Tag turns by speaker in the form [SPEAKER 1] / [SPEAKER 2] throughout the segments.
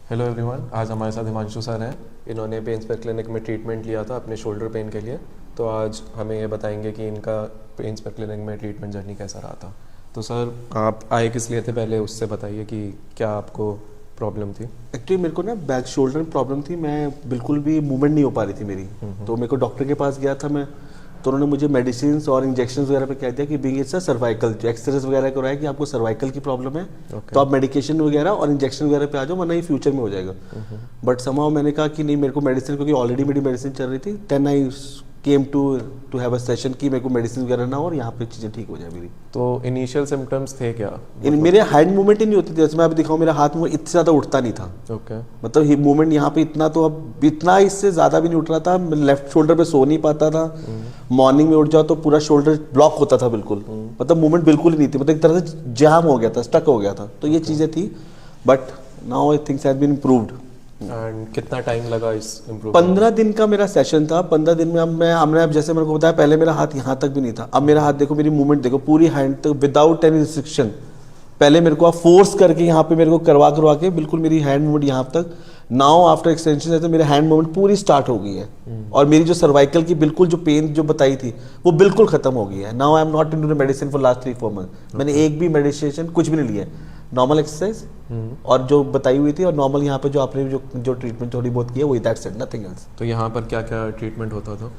[SPEAKER 1] Hello everyone, आज हमारे साथ हिमांशु सर हैं। इन्होंने पेन स्पेक क्लिनिक में ट्रीटमेंट लिया था अपने शोल्डर पेन के लिए। तो आज हमें ये बताएंगे कि इनका पेन स्पेक क्लिनिक में ट्रीटमेंट जर्नी कैसा रहा था। तो सर, आप आए किस लिए थे, पहले उससे बताइए कि क्या आपको प्रॉब्लम थी।
[SPEAKER 2] एक्चुअली मेरे को ना बैक शोल्डर में प्रॉब्लम थी। मैं बिल्कुल भी मूवमेंट नहीं हो पा रही थी मेरी। तो मेरे को डॉक्टर के पास गया था मैं, तो उन्होंने मुझे मेडिसिन और इंजेक्शन वगैरह पे कह दिया कि बीइंग इट्स अ सर्वाइकल, जो एक्सरेज वगैरह कराया कि आपको सर्वाइकल की प्रॉब्लम है। तो आप मेडिकेशन वगैरह और इंजेक्शन वगैरह पे आ जाओ, वरना ये फ्यूचर में हो जाएगा। बट समाउ मैंने कहा कि नहीं, मेरे को मेडिसिन, क्योंकि ऑलरेडी मेरी मेडिसिन चल रही थी। Then I came to have a session कि मेरे को मेडिसिन वगैरह ना हो और यहाँ पे चीज़ें ठीक हो जाए मेरी।
[SPEAKER 1] तो इनिशियल सिम्टम्स थे क्या?
[SPEAKER 2] मेरे हैंड मूवमेंट ही नहीं होती थी। जैसे मैं अभी दिखाऊं, मेरा हाथ में इतना ज़्यादा उठता नहीं था।
[SPEAKER 1] ओके।
[SPEAKER 2] मतलब मूवमेंट यहाँ पे इतना, तो अब इतना इससे ज़्यादा भी नहीं उठ रहा था। मैं लेफ्ट शोल्डर पे सो नहीं पाता था। मॉर्निंग में उठ जाओ तो पूरा शोल्डर ब्लॉक होता था बिल्कुल। मतलब मूवमेंट बिल्कुल ही नहीं थी। मतलब एक तरह से जाम हो गया था, स्टक हो गया था। तो ये चीज़ें थी। But now I thinks has been improved.
[SPEAKER 1] And कितना टाइम लगा इस इम्प्रूव?
[SPEAKER 2] 15 दिन का मेरा सेशन था। 15 दिन में हमने अब जैसे मेरे को बताया, पहले मेरा हाथ यहाँ तक भी नहीं था। अब मेरा हाथ देखो, मेरी मूवमेंट देखो, पूरी हैंड तक विदाउट एनी रिस्ट्रिक्शन। पहले मेरे को आप फोर्स करके यहाँ पे मेरे को करवा के बिल्कुल मेरी हैंड मूवमेंट यहाँ तक। नाउ आफ्टर एक्सटेंशन है तो मेरे हैंड मूवमेंट पूरी स्टार्ट हो गई है। और मेरी जो सर्वाइकल की बिल्कुल जो पेन जो बताई थी वो बिल्कुल खत्म हो गई है। Now I am not into the medicine for last 3-4 month. मैंने एक भी मेडिटेशन कुछ भी नहीं लिया है। नॉर्मल एक्सरसाइज और जो बताई हुई थी, और नॉर्मल यहाँ पे जो आपने जो ट्रीटमेंट थोड़ी बहुत की है वही, दैट्स इट, नथिंग एल्स।
[SPEAKER 1] तो यहाँ पर क्या क्या ट्रीटमेंट होता था?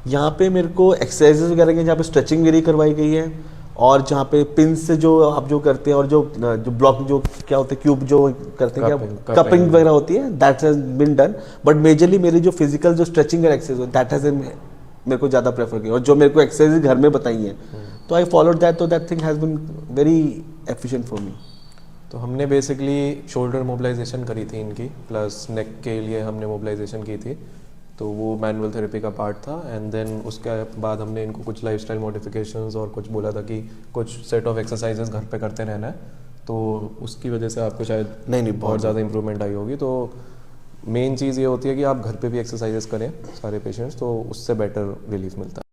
[SPEAKER 2] यहाँ पे मेरे को एक्सरसाइजेज वगैरह की, जहाँ पे स्ट्रेचिंग वगैरह करवाई गई है। और जहाँ पे पिन से जो आप जो करते हैं, और जो ब्लॉक जो क्या होते हैं, क्यूब जो करते हैं, क्या कपिंग वगैरह होती है, that has been done. But majorly मेरी जो फिजिकल जो स्ट्रेचिंग और एक्सरसाइज, दैट हैज मेरे को ज़्यादा प्रेफर किया। और जो मेरे को एक्सरसाइज घर में बताई हैं, तो आई फॉलो दैट। तो that thing has been very efficient for me.
[SPEAKER 1] तो हमने बेसिकली शोल्डर मोबिलाइजेशन करी थी इनकी, प्लस नेक के लिए हमने मोबिलाइजेशन की थी। तो वो मैनुअल थेरेपी का पार्ट था। एंड देन उसके बाद हमने इनको कुछ लाइफस्टाइल मॉडिफिकेशंस और कुछ बोला था कि कुछ सेट ऑफ एक्सरसाइजेस घर पे करते रहना है। तो उसकी वजह से आपको शायद
[SPEAKER 2] नहीं
[SPEAKER 1] बहुत ज़्यादा इंप्रूवमेंट आई होगी। तो मेन चीज़ ये होती है कि आप घर पे भी एक्सरसाइजेस करें सारे पेशेंट्स, तो उससे बेटर रिलीफ मिलता है।